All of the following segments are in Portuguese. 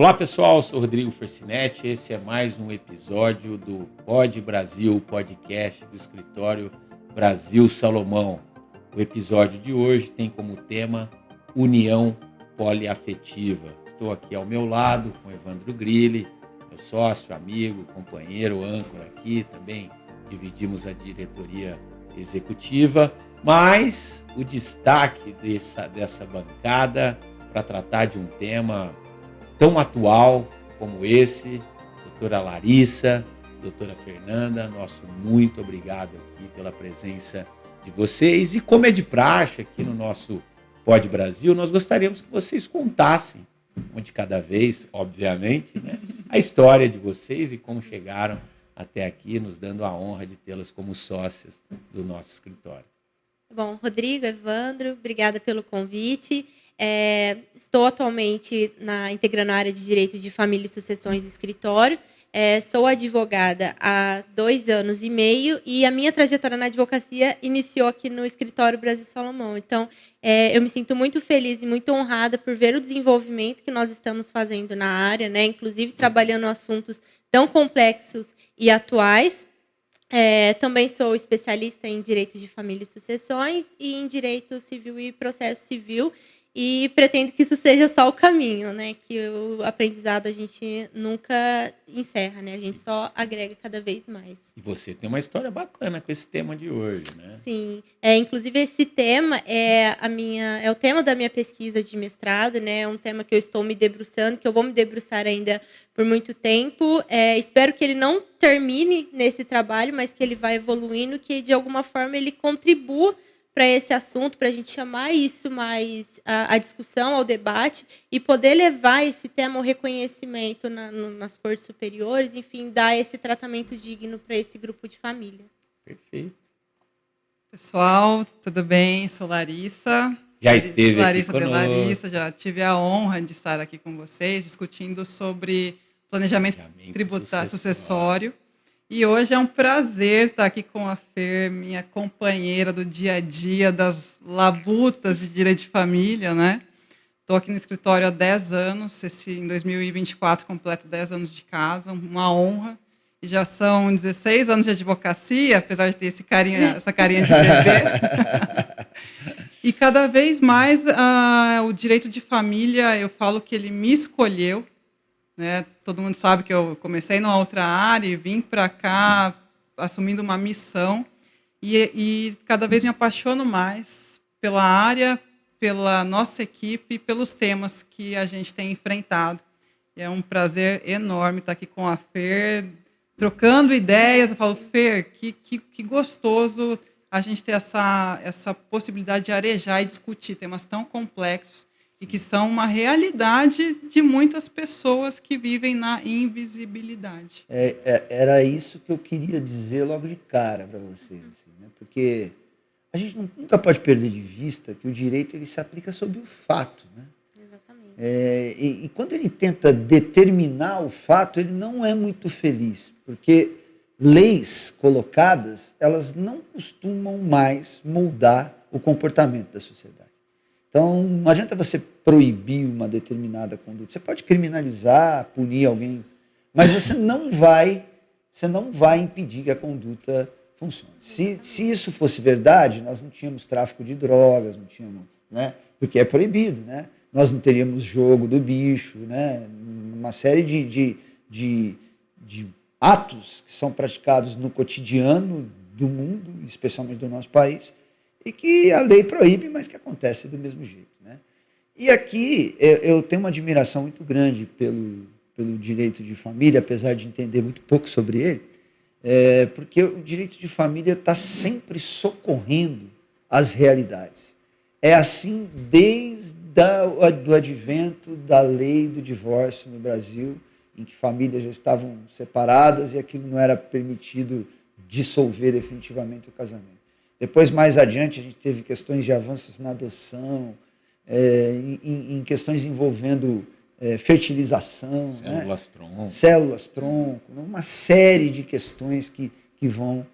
Olá pessoal, sou Rodrigo Fercinetti, esse é mais um episódio do Pod Brasil, podcast do escritório Brasil Salomão. O episódio de hoje tem como tema União Poliafetiva. Estou aqui ao meu lado com Evandro Grilli, meu sócio, amigo, companheiro, âncora aqui, também dividimos a diretoria executiva, mas o destaque dessa bancada para tratar de um tema tão atual como esse, doutora Larissa, doutora Fernanda, nosso muito obrigado aqui pela presença de vocês. E como é de praxe aqui no nosso Pod Brasil, nós gostaríamos que vocês contassem, um de cada vez, obviamente, né, a história de vocês e como chegaram até aqui, nos dando a honra de tê-las como sócias do nosso escritório. Bom, Rodrigo, Evandro, obrigada pelo convite. Estou atualmente integrando a área de Direito de Família e Sucessões do escritório. Sou advogada há 2 anos e meio e a minha trajetória na advocacia iniciou aqui no escritório Brasil Salomão. Então, eu me sinto muito feliz e muito honrada por ver o desenvolvimento que nós estamos fazendo na área, né? Inclusive trabalhando assuntos tão complexos e atuais. Também sou especialista em Direito de Família e Sucessões e em Direito Civil e Processo Civil. E pretendo que isso seja só o caminho, né? Que o aprendizado a gente nunca encerra, né? A gente só agrega cada vez mais. E você tem uma história bacana com esse tema de hoje, né? Sim. Inclusive, esse tema é o tema da minha pesquisa de mestrado, né? É um tema que eu estou me debruçando, que eu vou me debruçar ainda por muito tempo. Espero que ele não termine nesse trabalho, mas que ele vá evoluindo, que de alguma forma ele contribua para esse assunto, para a gente chamar isso mais à discussão, ao debate, e poder levar esse tema ao reconhecimento nas cortes superiores, enfim, dar esse tratamento digno para esse grupo de família. Perfeito. Pessoal, tudo bem? Sou Larissa. Já esteve Larissa aqui de conosco. Larissa, já tive a honra de estar aqui com vocês, discutindo sobre planejamento tributário sucessório. E hoje é um prazer estar aqui com a Fer, minha companheira do dia a dia, das labutas de direito de família, né? Estou aqui no escritório há 10 anos, em 2024 completo 10 anos de casa, uma honra. E já são 16 anos de advocacia, apesar de ter essa carinha de bebê. E cada vez mais o direito de família, eu falo que ele me escolheu. Né? Todo mundo sabe que eu comecei numa outra área e vim para cá assumindo uma missão e cada vez me apaixono mais pela área, pela nossa equipe, pelos temas que a gente tem enfrentado. E é um prazer enorme estar aqui com a Fer, trocando ideias. Eu falo, Fer, que gostoso a gente ter essa possibilidade de arejar e discutir temas tão complexos e que são uma realidade de muitas pessoas que vivem na invisibilidade. Era isso que eu queria dizer logo de cara para vocês, assim, né? Porque a gente nunca pode perder de vista que o direito ele se aplica sobre o fato, né? Exatamente. E quando ele tenta determinar o fato, ele não é muito feliz, porque leis colocadas, elas não costumam mais moldar o comportamento da sociedade. Então, não adianta você proibir uma determinada conduta. Você pode criminalizar, punir alguém, mas você não vai impedir que a conduta funcione. Se isso fosse verdade, nós não tínhamos tráfico de drogas, não tínhamos, né? Porque é proibido, né? Nós não teríamos jogo do bicho, né? Uma série de atos que são praticados no cotidiano do mundo, especialmente do nosso país, e que a lei proíbe, mas que acontece do mesmo jeito, né? E aqui eu tenho uma admiração muito grande pelo direito de família, apesar de entender muito pouco sobre ele, porque o direito de família está sempre socorrendo as realidades. É assim desde o advento da lei do divórcio no Brasil, em que famílias já estavam separadas e aquilo não era permitido dissolver definitivamente o casamento. Depois, mais adiante, a gente teve questões de avanços na adoção, em questões envolvendo fertilização, células-tronco, uma série de questões que vão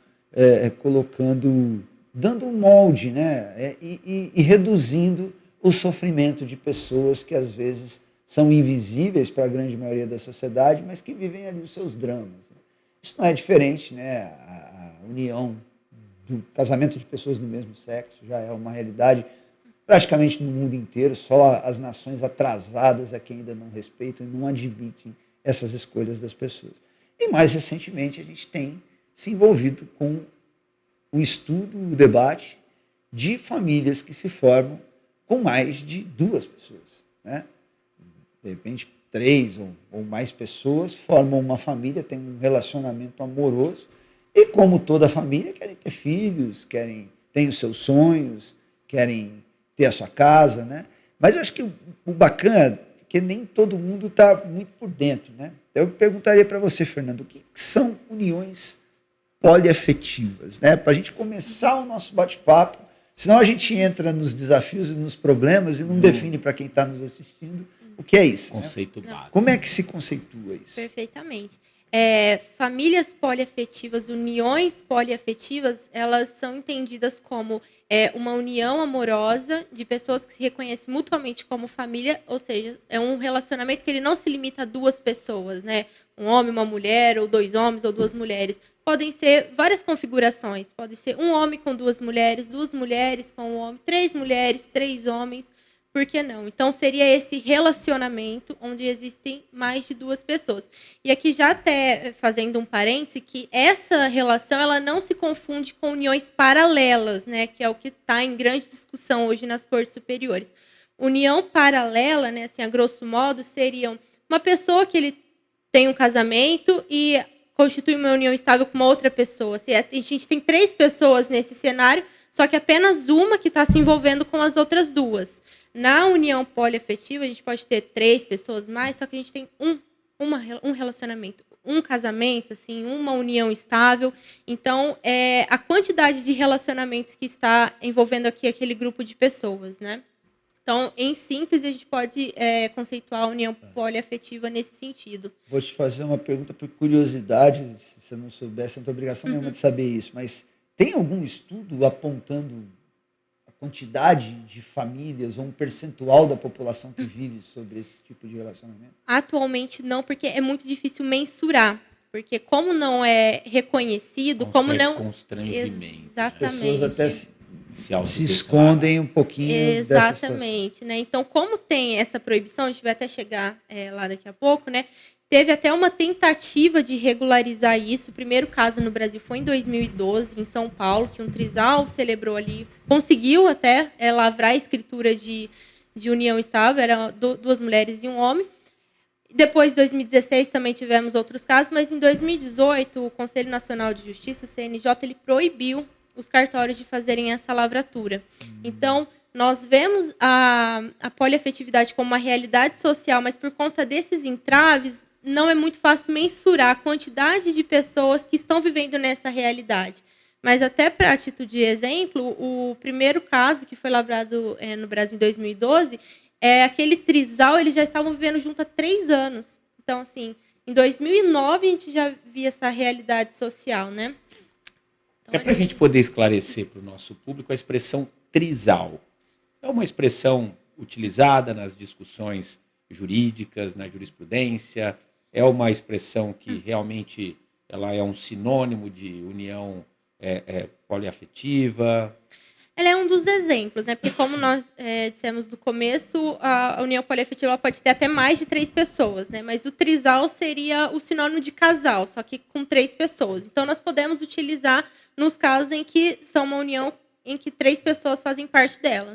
colocando, dando um molde, né? E reduzindo o sofrimento de pessoas que, às vezes, são invisíveis para a grande maioria da sociedade, mas que vivem ali os seus dramas. Isso não é diferente, né? A união do casamento de pessoas do mesmo sexo já é uma realidade praticamente no mundo inteiro, só as nações atrasadas é que ainda não respeitam e não admitem essas escolhas das pessoas. E mais recentemente a gente tem se envolvido com o estudo, o debate de famílias que se formam com mais de 2 pessoas, né? De repente, 3 ou mais pessoas formam uma família, têm um relacionamento amoroso e, como toda família, querem ter filhos, têm os seus sonhos, querem ter a sua casa, né? Mas eu acho que o bacana é que nem todo mundo está muito por dentro, né? Eu perguntaria para você, Fernando, o que são uniões poliafetivas, né? Para a gente começar o nosso bate-papo, senão a gente entra nos desafios e nos problemas e não define para quem está nos assistindo o que é isso. Conceito né? básico. Como é que se conceitua isso? Perfeitamente. Famílias poliafetivas, uniões poliafetivas, elas são entendidas como uma união amorosa de pessoas que se reconhecem mutuamente como família, ou seja, é um relacionamento que ele não se limita a 2 pessoas, né? Um homem, uma mulher, ou 2 homens ou 2 mulheres. Podem ser várias configurações, pode ser um homem com 2 mulheres com um homem, 3 mulheres, 3 homens. Por que não? Então, seria esse relacionamento onde existem mais de 2 pessoas. E aqui, já até fazendo um parêntese, que essa relação ela não se confunde com uniões paralelas, né? Que é o que está em grande discussão hoje nas cortes superiores. União paralela, né, assim, a grosso modo, seria uma pessoa que ele tem um casamento e constitui uma união estável com uma outra pessoa. Assim, a gente tem 3 pessoas nesse cenário, só que apenas uma que está se envolvendo com as outras 2. Na união poliafetiva, a gente pode ter 3 pessoas mais, só que a gente tem um relacionamento, um casamento, assim, uma união estável. Então, a quantidade de relacionamentos que está envolvendo aqui aquele grupo de pessoas, né? Então, em síntese, a gente pode conceituar a união poliafetiva nesse sentido. Vou te fazer uma pergunta por curiosidade, se você não soubesse, não tem obrigação nenhuma de saber isso, mas tem algum estudo apontando quantidade de famílias ou um percentual da população que vive sobre esse tipo de relacionamento? Atualmente não, porque é muito difícil mensurar. Porque como não é reconhecido, como não... constrangimento. Exatamente. As pessoas até se escondem um pouquinho dessa situação. Exatamente. Né? Então, como tem essa proibição, a gente vai até chegar lá daqui a pouco, né? Teve até uma tentativa de regularizar isso. O primeiro caso no Brasil foi em 2012, em São Paulo, que um trisal celebrou ali, conseguiu até lavrar a escritura de união estável, eram 2 mulheres e um homem. Depois, em 2016, também tivemos outros casos, mas em 2018, o Conselho Nacional de Justiça, o CNJ, ele proibiu os cartórios de fazerem essa lavratura. Então, nós vemos a poliafetividade como uma realidade social, mas por conta desses entraves, não é muito fácil mensurar a quantidade de pessoas que estão vivendo nessa realidade. Mas até para título de exemplo, o primeiro caso que foi lavrado no Brasil em 2012, aquele trisal, eles já estavam vivendo junto há 3 anos. Então, assim, em 2009 a gente já via essa realidade social, né? Então, para a gente poder esclarecer para o nosso público a expressão trisal. É uma expressão utilizada nas discussões jurídicas, na jurisprudência, é uma expressão que realmente ela é um sinônimo de união poliafetiva. Ela é um dos exemplos, né? Porque como nós dissemos no começo, a união poliafetiva pode ter até mais de 3 pessoas, né? Mas o trisal seria o sinônimo de casal, só que com 3 pessoas. Então, nós podemos utilizar nos casos em que são uma união em que 3 pessoas fazem parte dela.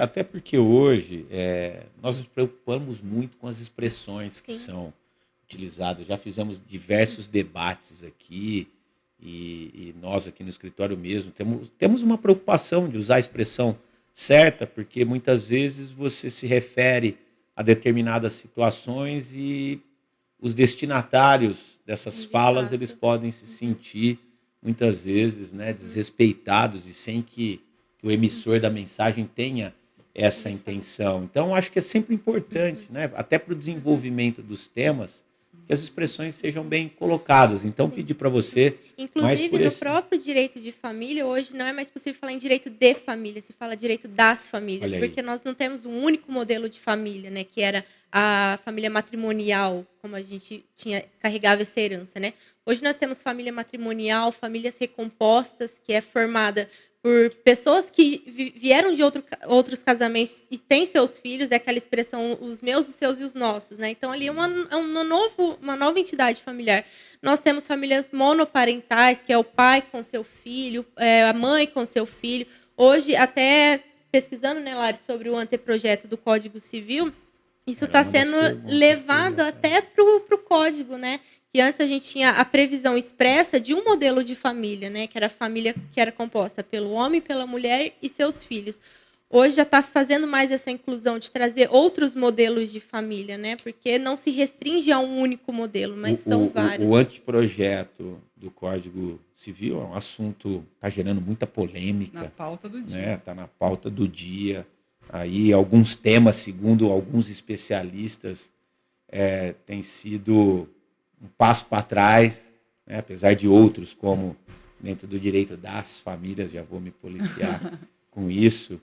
Até porque hoje nós nos preocupamos muito com as expressões que são utilizadas. Já fizemos diversos debates aqui e nós aqui no escritório mesmo temos uma preocupação de usar a expressão certa, porque muitas vezes você se refere a determinadas situações e os destinatários dessas falas eles podem se sentir muitas vezes, né, desrespeitados e sem que o emissor da mensagem tenha essa intenção. Então, acho que é sempre importante, né, até para o desenvolvimento dos temas, que as expressões sejam bem colocadas. Então, pedir para você... Inclusive, no próprio direito de família, hoje não é mais possível falar em direito de família, se fala direito das famílias, porque nós não temos um único modelo de família, né, que era a família matrimonial, como a gente carregava essa herança, né? Hoje nós temos família matrimonial, famílias recompostas, que é formada por pessoas que vieram de outros casamentos e têm seus filhos, é aquela expressão, os meus, os seus e os nossos, né? Então, ali é uma nova entidade familiar. Nós temos famílias monoparentais, que é o pai com seu filho, a mãe com seu filho. Hoje, até pesquisando, né, Lari, sobre o anteprojeto do Código Civil, isso está sendo levado até para o código, né? Que antes a gente tinha a previsão expressa de um modelo de família, né? Que era a família que era composta pelo homem, pela mulher e seus filhos. Hoje já está fazendo mais essa inclusão de trazer outros modelos de família, né? Porque não se restringe a um único modelo, mas são vários. O anteprojeto do Código Civil é um assunto que está gerando muita polêmica. Na pauta do dia. Né? Está na pauta do dia. Aí alguns temas, segundo alguns especialistas, têm sido um passo para trás, né? Apesar de outros, como dentro do direito das famílias, já vou me policiar com isso,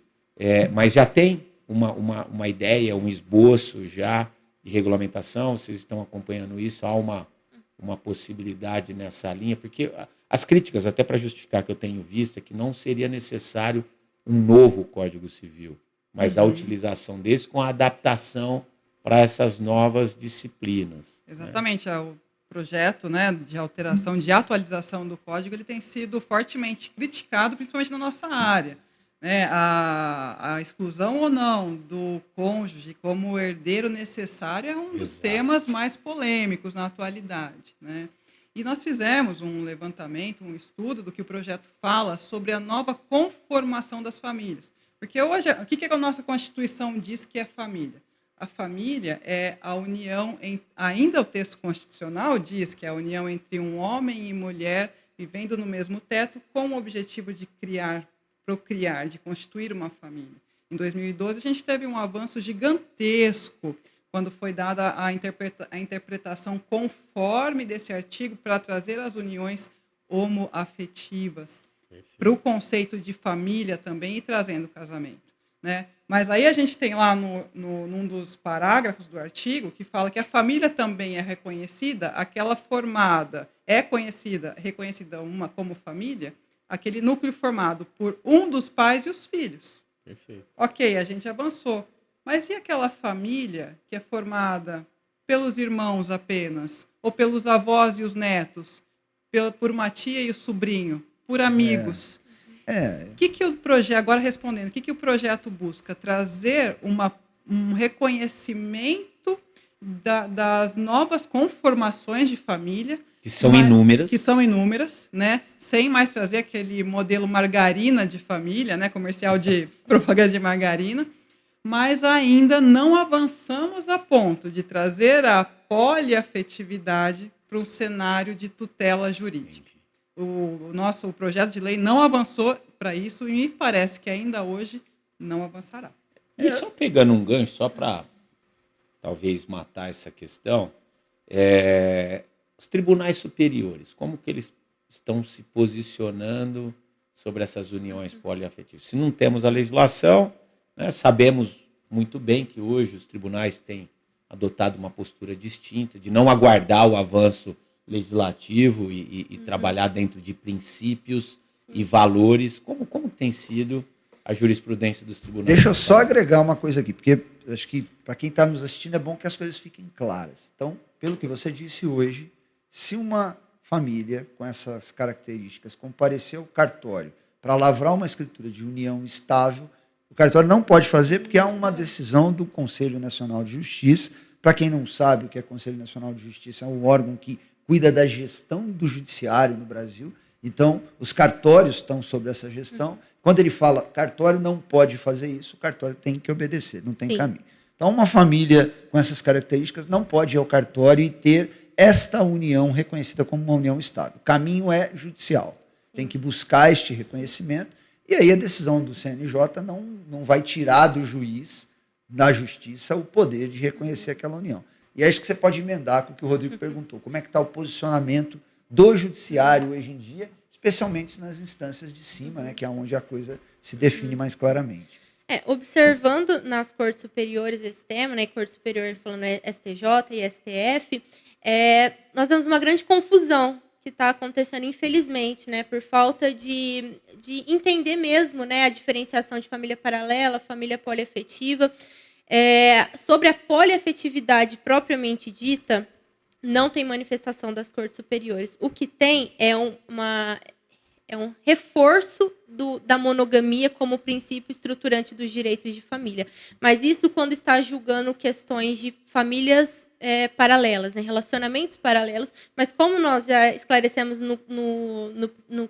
mas já tem uma ideia, um esboço já de regulamentação, vocês estão acompanhando isso, há uma possibilidade nessa linha, porque as críticas, até para justificar que eu tenho visto, é que não seria necessário um novo Código Civil, mas a utilização desse com a adaptação para essas novas disciplinas. Exatamente, né? O projeto, né, de alteração, de atualização do código, ele tem sido fortemente criticado, principalmente na nossa área, né? A exclusão ou não do cônjuge como herdeiro necessário é um dos temas mais polêmicos na atualidade, né? E nós fizemos um levantamento, um estudo do que o projeto fala sobre a nova conformação das famílias. Porque hoje, o que a nossa Constituição diz que é família? A família é a união, ainda o texto constitucional diz que é a união entre um homem e mulher vivendo no mesmo teto com o objetivo de procriar, de constituir uma família. Em 2012, a gente teve um avanço gigantesco quando foi dada a interpretação conforme desse artigo para trazer as uniões homoafetivas para o conceito de família também e trazendo o casamento, né? Mas aí a gente tem lá num dos parágrafos do artigo que fala que a família também é reconhecida, aquela formada, reconhecida uma como família, aquele núcleo formado por um dos pais e os filhos. Perfeito. Ok, a gente avançou. Mas e aquela família que é formada pelos irmãos apenas, ou pelos avós e os netos, por uma tia e o sobrinho, por amigos? Que o projeto, agora respondendo, o que o projeto busca? Trazer um reconhecimento das novas conformações de família. Que são inúmeras. Que são inúmeras, né? Sem mais trazer aquele modelo margarina de família, né? Comercial de propaganda de margarina. Mas ainda não avançamos a ponto de trazer a poliafetividade para um cenário de tutela jurídica. O projeto de lei não avançou para isso e me parece que ainda hoje não avançará. E só pegando um gancho, só para talvez matar essa questão, os tribunais superiores, como que eles estão se posicionando sobre essas uniões poliafetivas? Se não temos a legislação, né, sabemos muito bem que hoje os tribunais têm adotado uma postura distinta, de não aguardar o avanço legislativo e trabalhar dentro de princípios e valores. Como tem sido a jurisprudência dos tribunais? Deixa eu só agregar uma coisa aqui, porque acho que para quem está nos assistindo é bom que as coisas fiquem claras. Então, pelo que você disse hoje, se uma família com essas características comparecer ao cartório para lavrar uma escritura de união estável, o cartório não pode fazer porque há uma decisão do Conselho Nacional de Justiça. Para quem não sabe o que é Conselho Nacional de Justiça, é um órgão que cuida da gestão do judiciário no Brasil. Então, os cartórios estão sobre essa gestão. Quando ele fala cartório não pode fazer isso, o cartório tem que obedecer, não tem caminho. Então, uma família com essas características não pode ir ao cartório e ter esta união reconhecida como uma união estável. O caminho é judicial. Tem que buscar este reconhecimento. E aí a decisão do CNJ não vai tirar do juiz, da justiça, o poder de reconhecer aquela união. E é isso que você pode emendar com o que o Rodrigo perguntou. Como é que está o posicionamento do judiciário hoje em dia, especialmente nas instâncias de cima, né, que é onde a coisa se define mais claramente. Observando nas cortes superiores esse tema, né, Corte Superior falando STJ e STF, nós temos uma grande confusão que está acontecendo, infelizmente, né, por falta de entender mesmo, né, a diferenciação de família paralela, família poliafetiva. Sobre a poliafetividade propriamente dita, não tem manifestação das cortes superiores. O que tem é um reforço da monogamia como princípio estruturante dos direitos de família. Mas isso quando está julgando questões de famílias paralelas, né, relacionamentos paralelos, mas como nós já esclarecemos no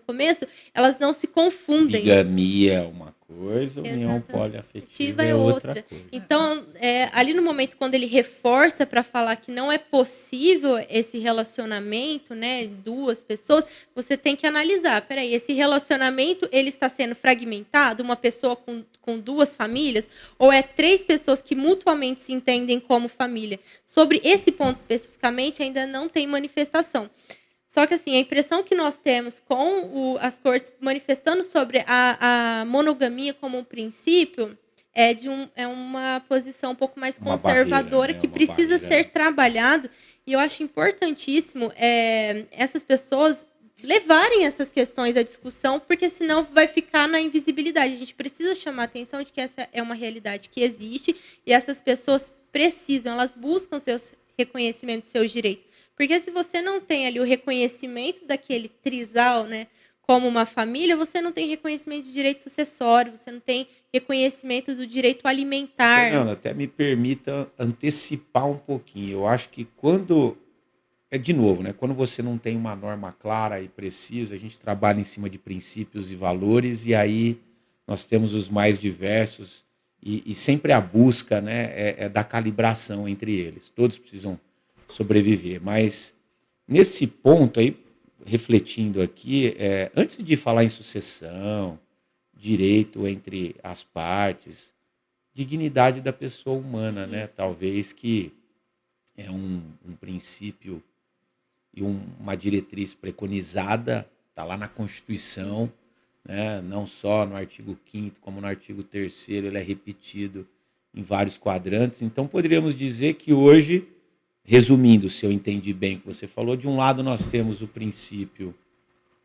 começo, elas não se confundem. Bigamia é uma coisa, união poliafetiva é outra coisa. Então, ali no momento quando ele reforça para falar que não é possível esse relacionamento, né, duas pessoas, você tem que analisar, peraí, esse relacionamento ele está sendo fragmentado, uma pessoa com duas famílias, ou é três pessoas que mutuamente se entendem como família? Sobre esse ponto especificamente, ainda não tem manifestação. Só que assim, a impressão que nós temos com as cortes manifestando sobre a monogamia como um princípio é uma posição um pouco mais conservadora, que precisa ser trabalhado. E eu acho importantíssimo essas pessoas levarem essas questões à discussão, porque senão vai ficar na invisibilidade. A gente precisa chamar a atenção de que essa é uma realidade que existe e essas pessoas precisam, elas buscam seus reconhecimentos, seus direitos. Porque se você não tem ali o reconhecimento daquele trisal, né, como uma família, você não tem reconhecimento de direito sucessório, você não tem reconhecimento do direito alimentar. Fernanda, até me permita antecipar um pouquinho. Eu acho que quando... de novo, né? Quando você não tem uma norma clara e precisa, a gente trabalha em cima de princípios e valores, e aí nós temos os mais diversos, e sempre a busca, né, da calibração entre eles. Todos precisam sobreviver. Mas nesse ponto aí, refletindo aqui, antes de falar em sucessão, direito entre as partes, dignidade da pessoa humana, né? Talvez que é um princípio e uma diretriz preconizada, está lá na Constituição, né? Não só no artigo 5º, como no artigo 3º, ele é repetido em vários quadrantes. Então, poderíamos dizer que hoje, resumindo, se eu entendi bem o que você falou, de um lado nós temos o princípio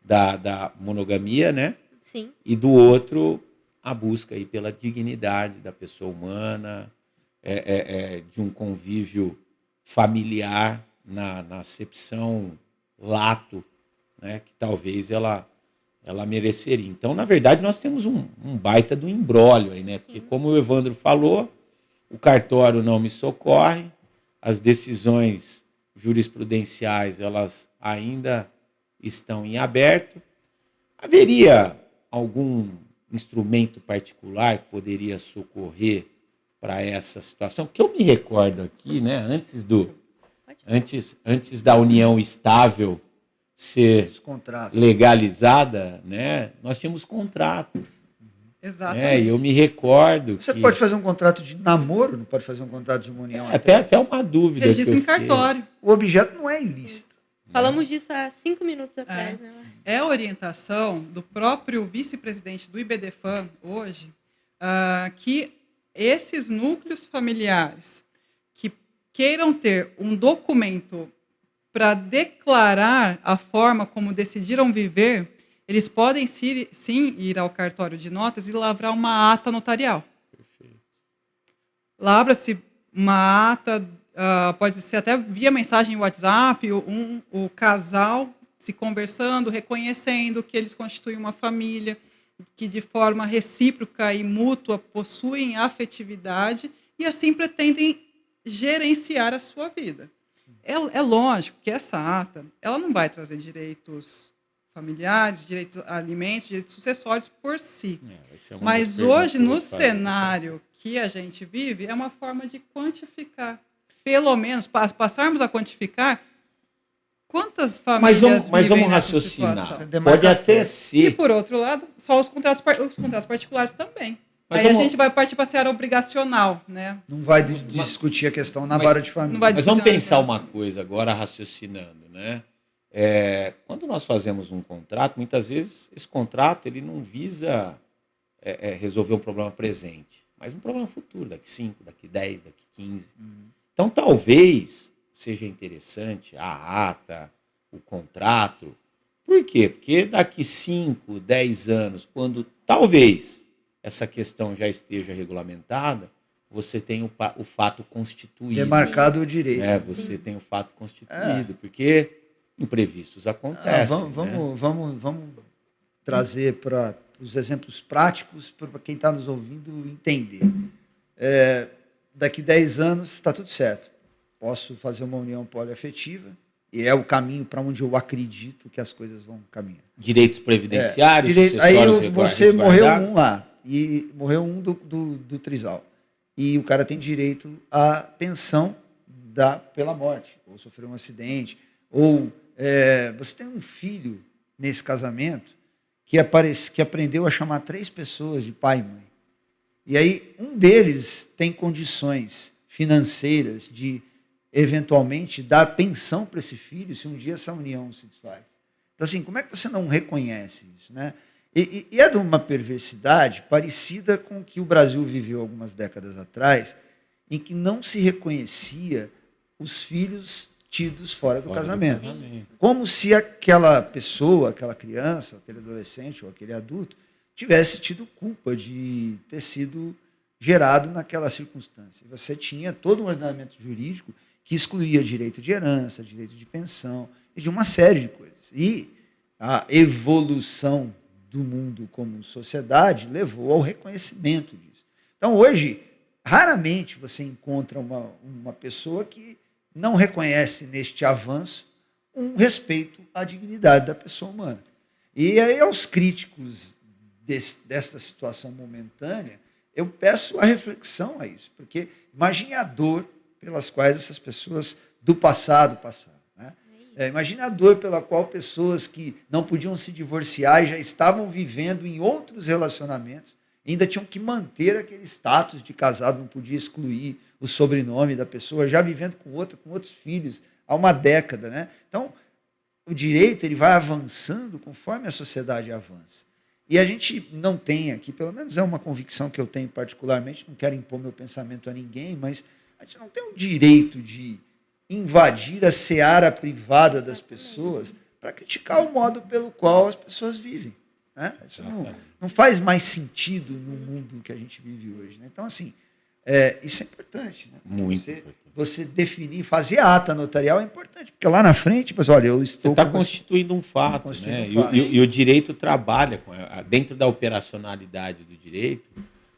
da monogamia, né? Sim. E do outro, a busca aí pela dignidade da pessoa humana, de um convívio familiar, na acepção lato, né, que talvez ela mereceria. Então, na verdade, nós temos um baita do imbróglio aí, né? Sim. Porque, como o Evandro falou, o cartório não me socorre, as decisões jurisprudenciais elas ainda estão em aberto. Haveria algum instrumento particular que poderia socorrer para essa situação? Porque eu me recordo aqui, né, antes da união estável ser legalizada, né, nós tínhamos contratos. Exatamente. E eu me recordo Você pode fazer um contrato de namoro, não pode fazer um contrato de união? Até uma dúvida. Registro em cartório. O objeto não é ilícito. Falamos disso há 5 minutos atrás. Né? É a orientação do próprio vice-presidente do IBDFAM hoje, que esses núcleos familiares que queiram ter um documento para declarar a forma como decidiram viver, eles podem sim ir ao cartório de notas e lavrar uma ata notarial. Perfeito. Lavra-se uma ata, pode ser até via mensagem WhatsApp, o casal se conversando, reconhecendo que eles constituem uma família, que de forma recíproca e mútua possuem afetividade e assim pretendem gerenciar a sua vida. É lógico que essa ata ela não vai trazer direitos familiares, direitos a alimentos, direitos sucessórios por si. Mas hoje, no cenário que a gente vive, é uma forma de quantificar. Pelo menos, passarmos a quantificar quantas famílias mas vivem vamos nessa raciocinar. situação. Pode até ser. E, por outro lado, só os contratos particulares também. Aí a gente vai partir para a seara obrigacional, né? Não vai discutir a questão na vara de família. Mas vamos pensar uma coisa agora, raciocinando, né? Quando nós fazemos um contrato, muitas vezes esse contrato ele não visa resolver um problema presente, mas um problema futuro, daqui 5, daqui 10, daqui 15. Então, talvez seja interessante a ata, o contrato. Por quê? Porque daqui 5, 10 anos, quando talvez essa questão já esteja regulamentada, você tem o fato constituído. Demarcado o direito. Você tem o fato constituído, porque imprevistos acontecem. Vamos trazer para os exemplos práticos para quem está nos ouvindo entender. Daqui 10 anos está tudo certo. Posso fazer uma união poliafetiva e é o caminho para onde eu acredito que as coisas vão caminhar. Direitos previdenciários, aí você morreu um lá, e morreu um do trisal. E o cara tem direito à pensão pela morte, ou sofreu um acidente, ou você tem um filho nesse casamento que aprendeu a chamar 3 pessoas de pai e mãe. E aí um deles tem condições financeiras de, eventualmente, dar pensão para esse filho se um dia essa união se desfaz. Então, assim, como é que você não reconhece isso, né? E é de uma perversidade parecida com o que o Brasil viveu algumas décadas atrás, em que não se reconhecia os filhos tidos fora do casamento. Como se aquela pessoa, aquela criança, aquele adolescente ou aquele adulto tivesse tido culpa de ter sido gerado naquela circunstância. Você tinha todo um ordenamento jurídico que excluía direito de herança, direito de pensão e de uma série de coisas. E a evolução do mundo como sociedade levou ao reconhecimento disso. Então, hoje, raramente você encontra uma pessoa que não reconhece neste avanço um respeito à dignidade da pessoa humana. E aí, aos críticos desta situação momentânea, eu peço a reflexão a isso, porque imagine a dor pelas quais essas pessoas do passado passaram. Né? Imagine a dor pela qual pessoas que não podiam se divorciar e já estavam vivendo em outros relacionamentos, ainda tinham que manter aquele status de casado, não podia excluir o sobrenome da pessoa, já vivendo com outros filhos há uma década. Né? Então, o direito ele vai avançando conforme a sociedade avança. E a gente não tem aqui, pelo menos é uma convicção que eu tenho particularmente, não quero impor meu pensamento a ninguém, mas a gente não tem o direito de invadir a seara privada das pessoas para criticar o modo pelo qual as pessoas vivem. Né? Isso não faz mais sentido no mundo que a gente vive hoje. Né? Então, assim, isso é importante. Né? Muito importante. Você definir, fazer a ata notarial é importante, porque lá na frente, pessoal, olha, eu estou... Você está constituindo um fato, né? E o direito trabalha, dentro da operacionalidade do direito,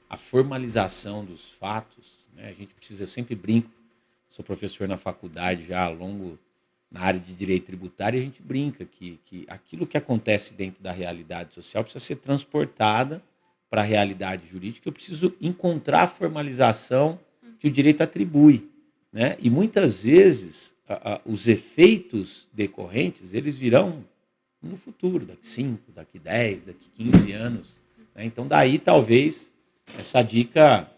a formalização dos fatos. Né? A gente precisa, eu sempre brinco, sou professor na faculdade já na área de direito tributário, e a gente brinca que aquilo que acontece dentro da realidade social precisa ser transportada para a realidade jurídica. Eu preciso encontrar a formalização que o direito atribui. Né? E muitas vezes os efeitos decorrentes eles virão no futuro, daqui 5, daqui 10, daqui 15 anos. Né? Então, daí talvez essa dica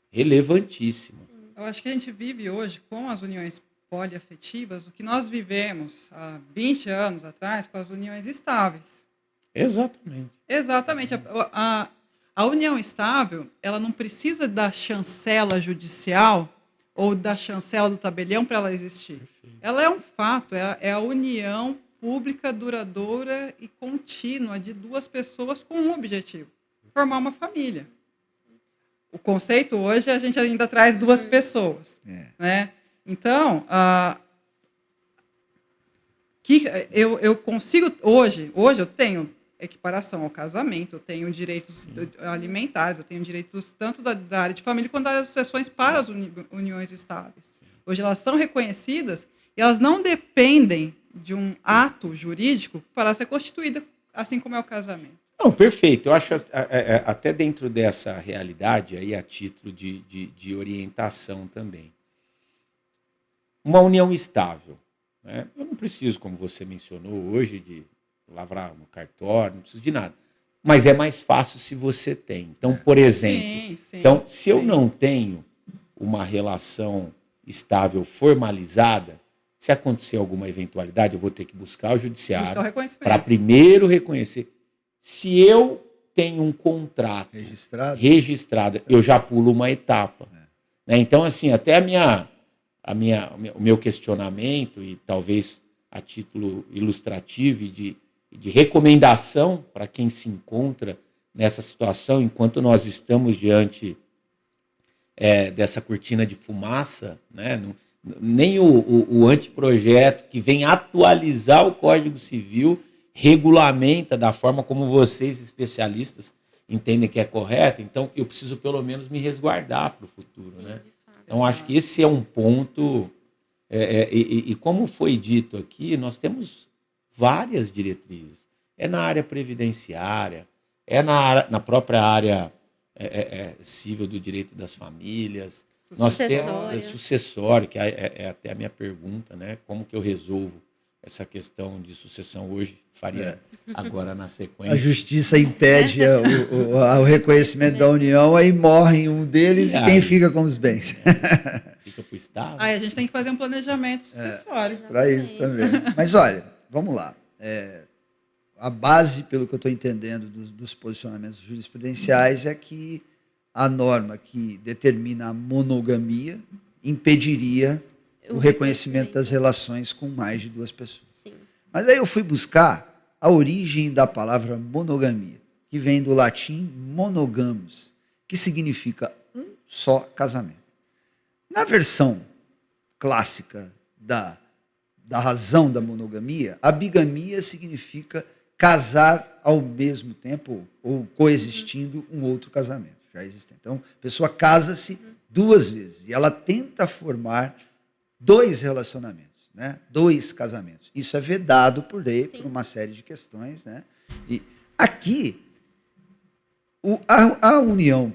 relevantíssima. Eu acho que a gente vive hoje com as uniões poliafetivas o que nós vivemos há 20 anos atrás com as uniões estáveis. Exatamente. Exatamente. A união estável ela não precisa da chancela judicial ou da chancela do tabelião para ela existir. Perfeito. Ela é um fato, é a união pública, duradoura e contínua de 2 pessoas com um objetivo, formar uma família. O conceito hoje, a gente ainda traz 2 pessoas. Né? Então, eu consigo, hoje eu tenho equiparação ao casamento, eu tenho direitos alimentares, eu tenho direitos tanto da área de família quanto das sucessões para as uniões estáveis. Hoje elas são reconhecidas e elas não dependem de um ato jurídico para ser constituída, assim como é o casamento. Não, perfeito. Eu acho até dentro dessa realidade, aí, a título de orientação também. Uma união estável. Né? Eu não preciso, como você mencionou hoje, de lavrar no cartório, não preciso de nada. mas é mais fácil se você tem. Então, por exemplo, se eu não tenho uma relação estável, formalizada, se acontecer alguma eventualidade, eu vou ter que buscar o judiciário para primeiro reconhecer. Se eu tenho um contrato registrado, eu já pulo uma etapa. Né? Então, assim, até o meu questionamento, e talvez a título ilustrativo e de recomendação para quem se encontra nessa situação, enquanto nós estamos diante dessa cortina de fumaça, né? Nem o anteprojeto que vem atualizar o Código Civil regulamenta da forma como vocês, especialistas, entendem que é correto. Então, eu preciso pelo menos me resguardar para o futuro. Sim, né? Então, acho que esse é um ponto. E como foi dito aqui, nós temos várias diretrizes. É na área previdenciária, é na própria área civil do direito das famílias. Nós temos sucessório, que é até a minha pergunta, né? Como que eu resolvo essa questão de sucessão hoje? Faria agora na sequência. A justiça impede o reconhecimento da união, aí morre um deles e quem fica com os bens? Fica para o Estado. Aí a gente tem que fazer um planejamento sucessório. Para isso também. Mas olha, vamos lá. A base, pelo que eu estou entendendo dos posicionamentos jurisprudenciais, é que a norma que determina a monogamia impediria o reconhecimento das relações com mais de duas pessoas. Sim. Mas aí eu fui buscar a origem da palavra monogamia, que vem do latim monogamus, que significa um só casamento. Na versão clássica da razão da monogamia, a bigamia significa casar ao mesmo tempo ou coexistindo um outro casamento já existente. Então, a pessoa casa-se duas vezes e ela tenta formar dois relacionamentos, né? 2 casamentos. Isso é vedado por lei, por uma série de questões, né? E aqui, a união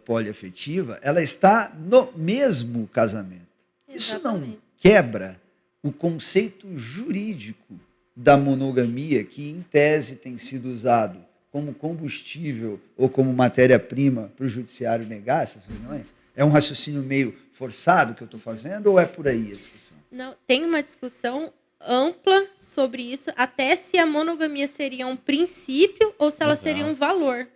poliafetiva, ela está no mesmo casamento. Exatamente. Isso não quebra o conceito jurídico da monogamia, que em tese tem sido usado como combustível ou como matéria-prima para o judiciário negar essas uniões? É um raciocínio meio forçado que eu estou fazendo ou é por aí a discussão? Não, tem uma discussão ampla sobre isso, até se a monogamia seria um princípio ou se ela seria um valor.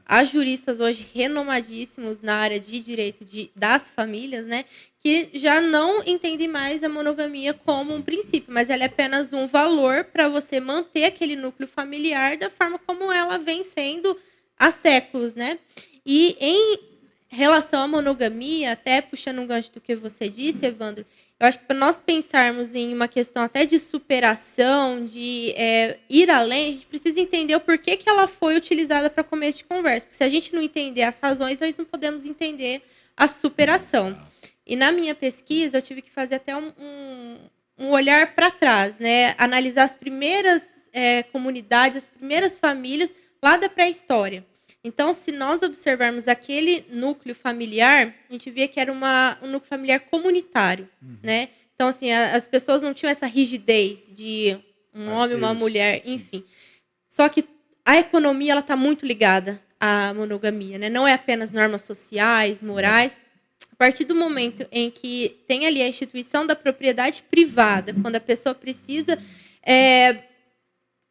Há juristas hoje renomadíssimos na área de direito das famílias, né, que já não entendem mais a monogamia como um princípio, mas ela é apenas um valor para você manter aquele núcleo familiar da forma como ela vem sendo há séculos, né? E em relação à monogamia, até puxando um gancho do que você disse, Evandro, eu acho que para nós pensarmos em uma questão até de superação, de ir além, a gente precisa entender o porquê que ela foi utilizada para começo de conversa. Porque se a gente não entender as razões, nós não podemos entender a superação. E na minha pesquisa, eu tive que fazer até um olhar para trás, né? Analisar as primeiras comunidades, as primeiras famílias lá da pré-história. Então, se nós observarmos aquele núcleo familiar, a gente vê que era um núcleo familiar comunitário, né? Então, assim, as pessoas não tinham essa rigidez de um homem, uma mulher, enfim. Só que a economia ela está muito ligada à monogamia, né? Não é apenas normas sociais, morais. A partir do momento em que tem ali a instituição da propriedade privada, quando a pessoa precisa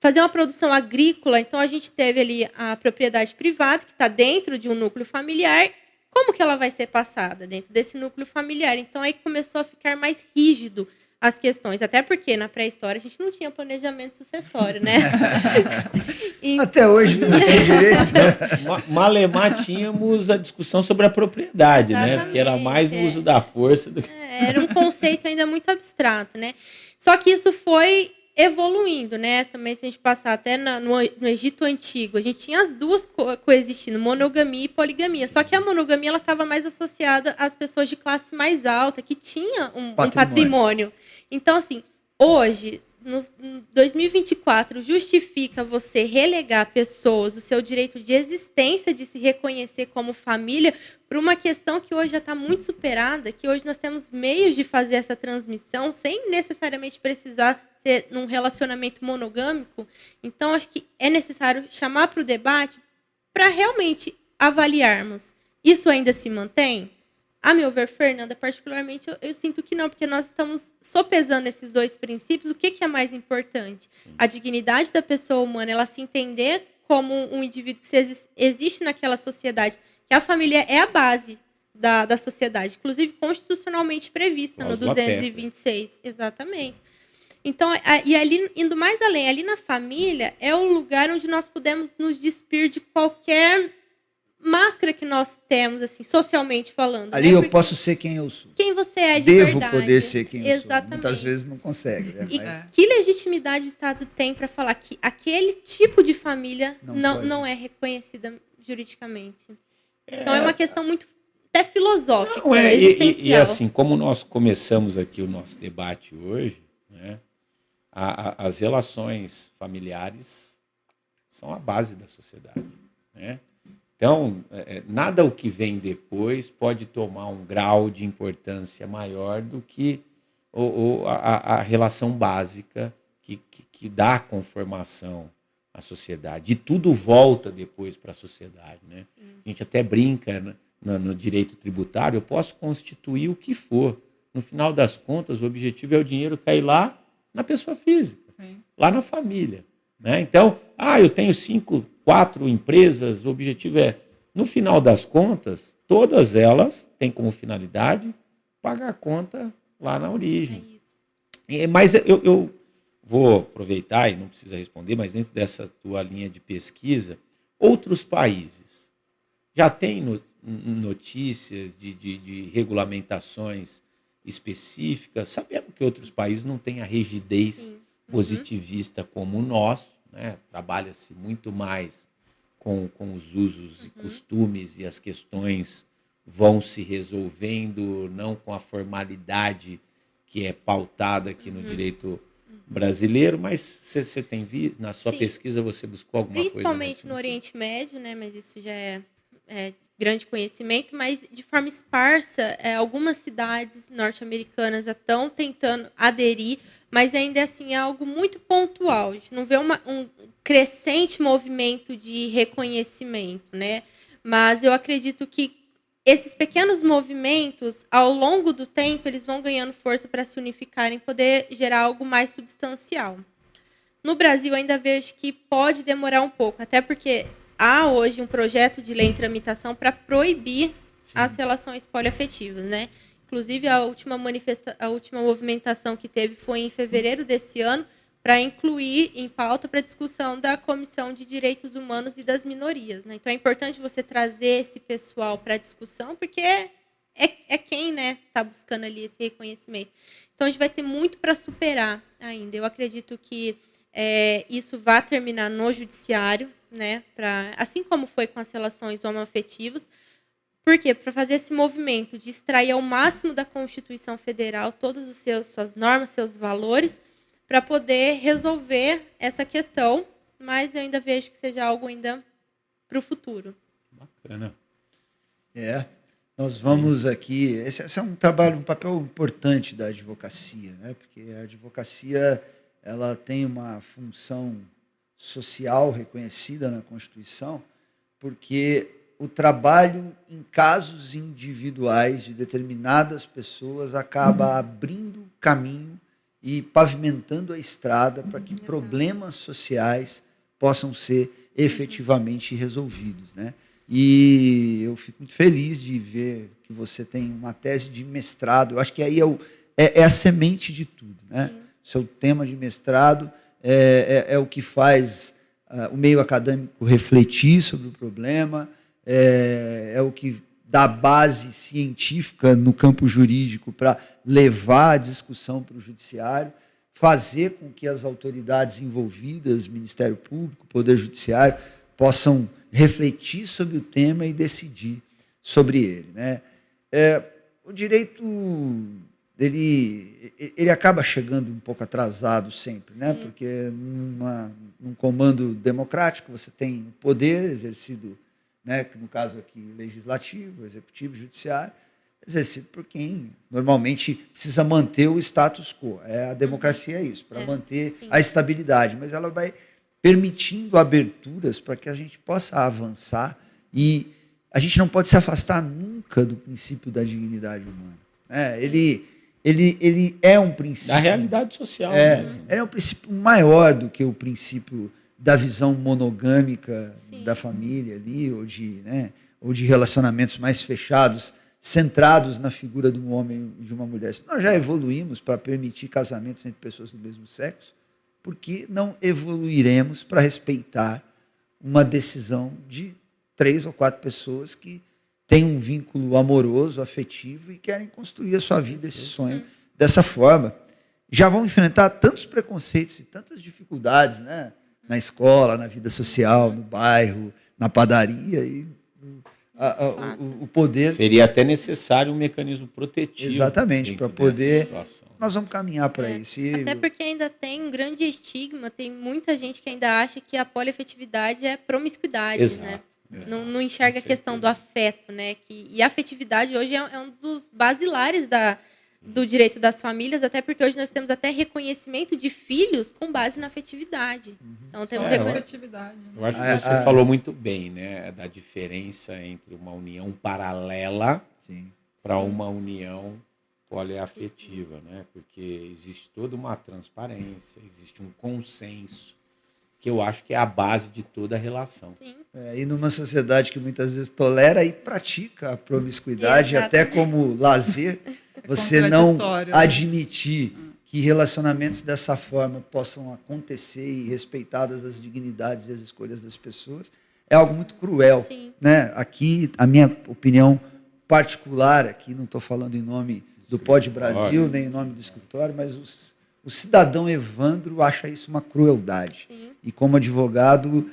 fazer uma produção agrícola, então a gente teve ali a propriedade privada, que está dentro de um núcleo familiar. Como que ela vai ser passada dentro desse núcleo familiar? Então aí começou a ficar mais rígido as questões, até porque na pré-história a gente não tinha planejamento sucessório, né? Até hoje não tem direito. Malemar tínhamos a discussão sobre a propriedade, né? Porque era mais no uso da força do que... Era um conceito ainda muito abstrato, né? Só que isso foi evoluindo, né? Também, se a gente passar até no Egito Antigo, a gente tinha as duas coexistindo, monogamia e poligamia. Só que a monogamia ela estava mais associada às pessoas de classe mais alta, que tinham um patrimônio. Então, assim, hoje, no 2024, justifica você relegar pessoas o seu direito de existência, de se reconhecer como família, por uma questão que hoje já está muito superada, que hoje nós temos meios de fazer essa transmissão sem necessariamente precisar ser num relacionamento monogâmico. Então, acho que é necessário chamar para o debate para realmente avaliarmos. Isso ainda se mantém? A meu ver, Fernanda, particularmente, eu sinto que não, porque nós estamos sopesando esses dois princípios. O que é mais importante? Sim. A dignidade da pessoa humana, ela se entender como um indivíduo que existe naquela sociedade, que a família é a base da sociedade, inclusive constitucionalmente prevista no 226. Exatamente. Então, e ali, indo mais além, ali na família, é o lugar onde nós podemos nos despir de qualquer máscara que nós temos, assim, socialmente falando. Ali, né? Eu posso ser quem eu sou. Quem você é de Devo verdade. Devo poder ser quem eu Exatamente. sou. Muitas vezes não consegue. Né? E que legitimidade o Estado tem para falar que aquele tipo de família não é reconhecida juridicamente? Então, é uma questão muito até filosófica, existencial. E assim, como nós começamos aqui o nosso debate hoje, né, as relações familiares são a base da sociedade, né? Então, nada o que vem depois pode tomar um grau de importância maior do que a relação básica que dá conformação à sociedade. E tudo volta depois para a sociedade, né? A gente até brinca no direito tributário, eu posso constituir o que for. No final das contas, o objetivo é o dinheiro cair lá na pessoa física, lá na família, né? Então, eu tenho 4 empresas, o objetivo é, no final das contas, todas elas têm como finalidade pagar a conta lá na origem. Mas eu vou aproveitar, e não precisa responder, mas dentro dessa tua linha de pesquisa, outros países já têm notícias de regulamentações específicas? Sabemos que outros países não têm a rigidez positivista como o nosso, né? Trabalha-se muito mais com os usos e costumes, e as questões vão se resolvendo, não com a formalidade que é pautada aqui no direito brasileiro, mas você tem visto, na sua pesquisa você buscou alguma coisa? Principalmente no Oriente Médio, né? Mas isso já é grande conhecimento, mas de forma esparsa, algumas cidades norte-americanas já estão tentando aderir, mas ainda assim é algo muito pontual. A gente não vê um crescente movimento de reconhecimento, né? Mas eu acredito que esses pequenos movimentos, ao longo do tempo, eles vão ganhando força para se unificarem e poder gerar algo mais substancial. No Brasil, ainda vejo que pode demorar um pouco, até porque há hoje um projeto de lei em tramitação para proibir as relações poliafetivas, né? Inclusive, a última movimentação que teve foi em fevereiro desse ano, para incluir em pauta para discussão da Comissão de Direitos Humanos e das Minorias, né? Então, é importante você trazer esse pessoal para a discussão, porque é quem, né, está buscando ali esse reconhecimento. Então, a gente vai ter muito para superar ainda. Eu acredito que isso vai terminar no judiciário, né? Assim como foi com as relações homoafetivas. Por quê? Para fazer esse movimento de extrair ao máximo da Constituição Federal todas suas normas, seus valores, para poder resolver essa questão, mas eu ainda vejo que seja algo ainda para o futuro. Bacana. Nós vamos aqui... Esse é um papel importante da advocacia, né? Porque a advocacia ela tem uma função social reconhecida na Constituição, porque o trabalho em casos individuais de determinadas pessoas acaba abrindo caminho e pavimentando a estrada para que problemas sociais possam ser efetivamente resolvidos, né? E eu fico muito feliz de ver que você tem uma tese de mestrado. Eu acho que aí é a semente de tudo, né? Seu tema de mestrado é o que faz o meio acadêmico refletir sobre o problema, é o que dá base científica no campo jurídico para levar a discussão para o judiciário, fazer com que as autoridades envolvidas, Ministério Público, Poder Judiciário, possam refletir sobre o tema e decidir sobre ele, né? O direito ele acaba chegando um pouco atrasado sempre, né? Porque num comando democrático você tem o poder exercido, né, no caso aqui legislativo, executivo, judiciário, exercido por quem normalmente precisa manter o status quo. A democracia é isso, para manter a estabilidade, mas ela vai permitindo aberturas para que a gente possa avançar, e a gente não pode se afastar nunca do princípio da dignidade humana. Ele é um princípio... Da realidade social. Ele é um princípio maior do que o princípio da visão monogâmica da família ali, ou de relacionamentos mais fechados, centrados na figura de um homem e de uma mulher. Se nós já evoluímos para permitir casamentos entre pessoas do mesmo sexo, por que não evoluiremos para respeitar uma decisão de 3 ou 4 pessoas que têm um vínculo amoroso, afetivo e querem construir a sua vida, esse sonho, dessa forma? Já vão enfrentar tantos preconceitos e tantas dificuldades, né? Na escola, na vida social, no bairro, na padaria, e o poder... Seria até necessário um mecanismo protetivo. Exatamente, para poder... Nós vamos caminhar para isso. Até porque ainda tem um grande estigma, tem muita gente que ainda acha que a poliafetividade é promiscuidade, né? Não enxerga a questão do afeto, né? E a afetividade hoje é um dos basilares do direito das famílias, até porque hoje nós temos até reconhecimento de filhos com base na afetividade. Então temos afetividade. Eu acho que você falou muito bem, né? Da diferença entre uma união paralela para uma união poliafetiva, né? Porque existe toda uma transparência, existe um consenso, que eu acho que é a base de toda a relação. Sim. E numa sociedade que muitas vezes tolera e pratica a promiscuidade, até como lazer, você não admitir que relacionamentos dessa forma possam acontecer e respeitadas as dignidades e as escolhas das pessoas, é algo muito cruel. Né? Aqui, a minha opinião particular, aqui não estou falando em nome do Pod Brasil, nem em nome do escritório, mas o cidadão Evandro acha isso uma crueldade. E como advogado,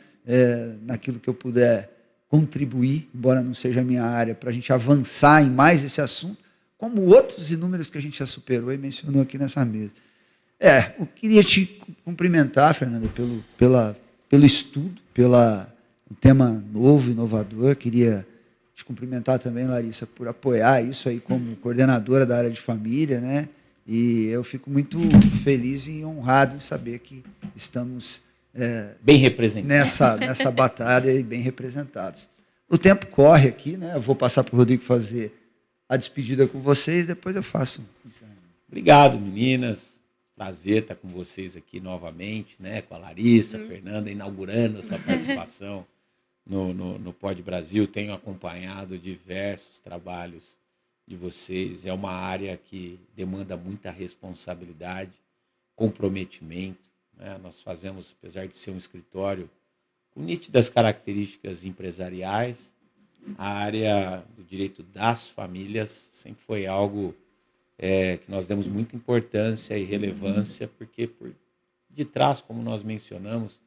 naquilo que eu puder contribuir, embora não seja a minha área, para a gente avançar em mais esse assunto, como outros inúmeros que a gente já superou e mencionou aqui nessa mesa. Eu queria te cumprimentar, Fernanda, pelo estudo, um tema novo, inovador. Queria te cumprimentar também, Larissa, por apoiar isso aí como coordenadora da área de família, né? E eu fico muito feliz e honrado em saber que estamos bem representados nessa batalha e bem representados. O tempo corre aqui, né? Eu vou passar para o Rodrigo fazer a despedida com vocês, depois eu faço. Obrigado, meninas. Prazer estar com vocês aqui novamente, né? Com a Larissa, Fernanda, inaugurando a sua participação no Pod Brasil. Tenho acompanhado diversos trabalhos de vocês. É uma área que demanda muita responsabilidade, comprometimento, né? Nós fazemos, apesar de ser um escritório com nítidas características empresariais, a área do direito das famílias sempre foi algo que nós demos muita importância e relevância, porque por detrás, como nós mencionamos,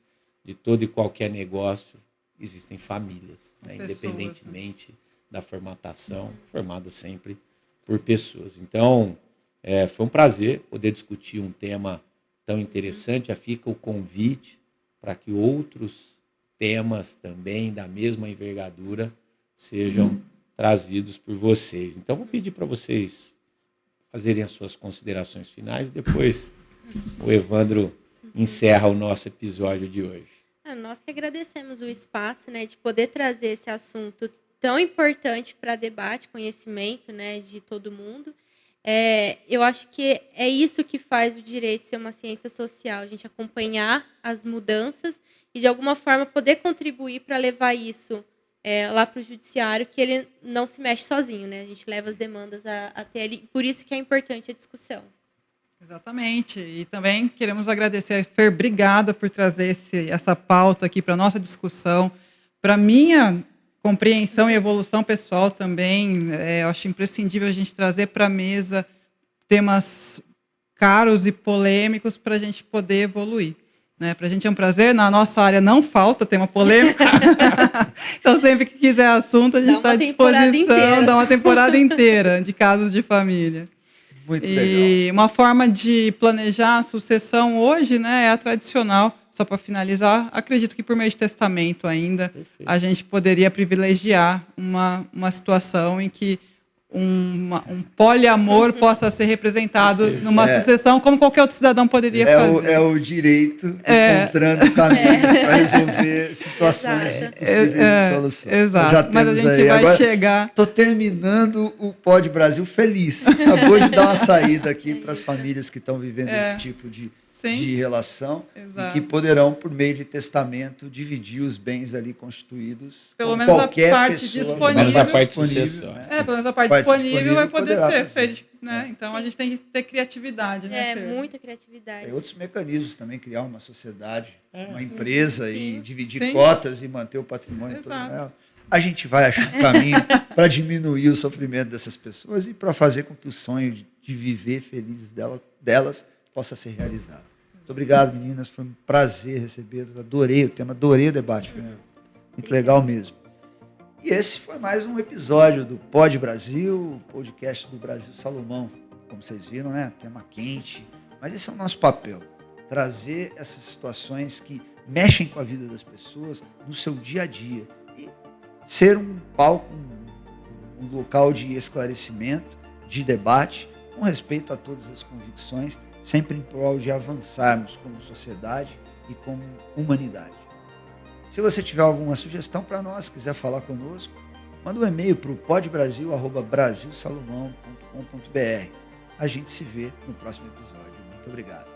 de todo e qualquer negócio, existem famílias, né? Independentemente da formatação, formada sempre por pessoas. Então, foi um prazer poder discutir um tema tão interessante. Já fica o convite para que outros temas também da mesma envergadura sejam trazidos por vocês. Então, vou pedir para vocês fazerem as suas considerações finais, depois o Evandro encerra o nosso episódio de hoje. Nós que agradecemos o espaço, né, de poder trazer esse assunto tão importante para debate, conhecimento, né, de todo mundo. Eu acho que é isso que faz o direito ser uma ciência social, a gente acompanhar as mudanças e, de alguma forma, poder contribuir para levar isso lá para o judiciário, que ele não se mexe sozinho, né? A gente leva as demandas até ali, por isso que é importante a discussão. Exatamente. E também queremos agradecer a Fer, obrigada por trazer essa pauta aqui para a nossa discussão. Para minha compreensão e evolução pessoal também, eu acho imprescindível a gente trazer para a mesa temas caros e polêmicos para a gente poder evoluir. Né? Para a gente é um prazer, na nossa área não falta tema polêmico, então sempre que quiser assunto a gente está à disposição, dá uma temporada inteira de casos de família. Muito legal. Uma forma de planejar a sucessão hoje, né, é a tradicional. Só para finalizar, acredito que por meio de testamento ainda, a gente poderia privilegiar uma situação em que um poliamor possa ser representado numa sucessão, como qualquer outro cidadão poderia fazer. É o direito encontrando caminhos para resolver situações impossíveis de solução. Exato, mas a gente vai agora, chegar... Estou terminando o Pod Brasil feliz. Acabou de dar uma saída aqui para as famílias que estão vivendo esse tipo de relação. Exato. E que poderão, por meio de testamento, dividir os bens ali constituídos. Pelo menos qualquer a parte pessoa, disponível. Pelo menos a parte sucessória. Né? Pelo menos a parte disponível vai poder ser feita. Né? Então a gente tem que ter criatividade. Né, muita criatividade. Tem outros mecanismos também, criar uma sociedade, uma empresa e dividir cotas e manter o patrimônio todo nela. A gente vai achar um caminho para diminuir o sofrimento dessas pessoas e para fazer com que o sonho de viver felizes delas possa ser realizado. Muito obrigado, meninas. Foi um prazer recebê-las. Adorei o tema, adorei o debate. Foi muito legal mesmo. E esse foi mais um episódio do Pod Brasil, podcast do Brasil Salomão. Como vocês viram, né? Tema quente. Mas esse é o nosso papel. Trazer essas situações que mexem com a vida das pessoas no seu dia a dia. E ser um palco, um local de esclarecimento, de debate, com respeito a todas as convicções, sempre em prol de avançarmos como sociedade e como humanidade. Se você tiver alguma sugestão para nós, quiser falar conosco, manda um e-mail para o podbrasil@brasilsalomão.com.br. A gente se vê no próximo episódio. Muito obrigado.